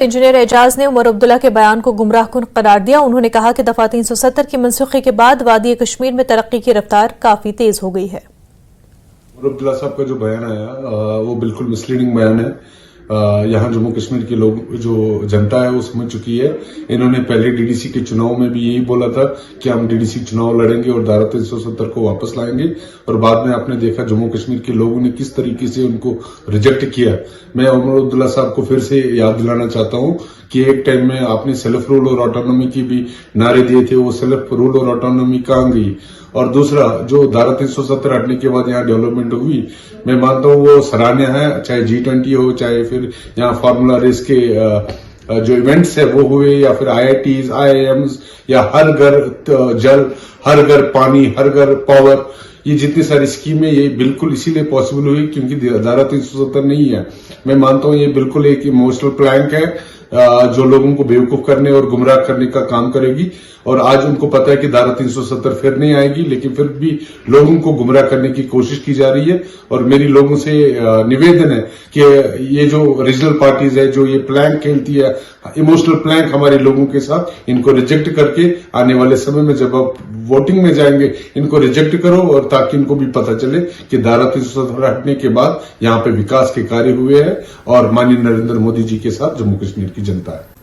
Engineer Ejaz ने उमर अब्दुल्ला के बयान को गुमराहकुन करार दिया। उन्होंने कहा कि दफा 370 की मनसूखी के बाद वादी कश्मीर में तरक्की की रफ्तार काफी तेज हो गई है। उमर अब्दुल्ला साहब का जो बयान आया वो बिल्कुल मिसलीडिंग बयान है। यहाँ जम्मू कश्मीर के लोग जो जनता है वो समझ चुकी है। इन्होंने पहले डीडीसी के चुनाव में भी यही बोला था कि हम डीडीसी चुनाव लड़ेंगे और धारा 370 को वापस लाएंगे, और बाद में आपने देखा जम्मू कश्मीर के लोगों ने किस तरीके से उनको रिजेक्ट किया। मैं उमर अब्दुल्ला साहब को फिर से याद दिलाना चाहता हूं कि एक टाइम में आपने सेल्फ रूल और ऑटोनॉमी की भी नारे दिए थे, वो सेल्फ रूल और ऑटोनॉमी कहां गई। और दूसरा, जो धारा 370 हटने के बाद यहाँ डेवलपमेंट हुई, मैं मानता हूँ वो सराहनीय है। चाहे G20 हो, चाहे फिर यहाँ फार्मूला रेस के जो इवेंट्स है वो हुए, या फिर IITs, IIMs, या हर घर जल, हर घर पानी, हर घर पावर, ये जितनी सारी स्कीमें ये बिल्कुल इसीलिए पॉसिबल हुई क्योंकि धारा 370 नहीं है। मैं मानता हूँ ये बिल्कुल एक इमोशनल प्लैंक है जो लोगों को बेवकूफ करने और गुमराह करने का काम करेगी। और आज उनको पता है कि धारा 370 फिर नहीं आएगी, लेकिन फिर भी लोगों को गुमराह करने की कोशिश की जा रही है। और मेरी लोगों से निवेदन है कि ये जो रीजनल पार्टीज है जो ये प्लैंक खेलती है, इमोशनल प्लैंक हमारे लोगों के साथ, इनको रिजेक्ट करके आने वाले समय में जब आप वोटिंग में जाएंगे इनको रिजेक्ट करो, और ताकि इनको भी पता चले कि धारा 370 हटने के बाद यहाँ पे विकास के कार्य हुए हैं और माननीय नरेंद्र मोदी जी के साथ जम्मू कश्मीर की जनता है।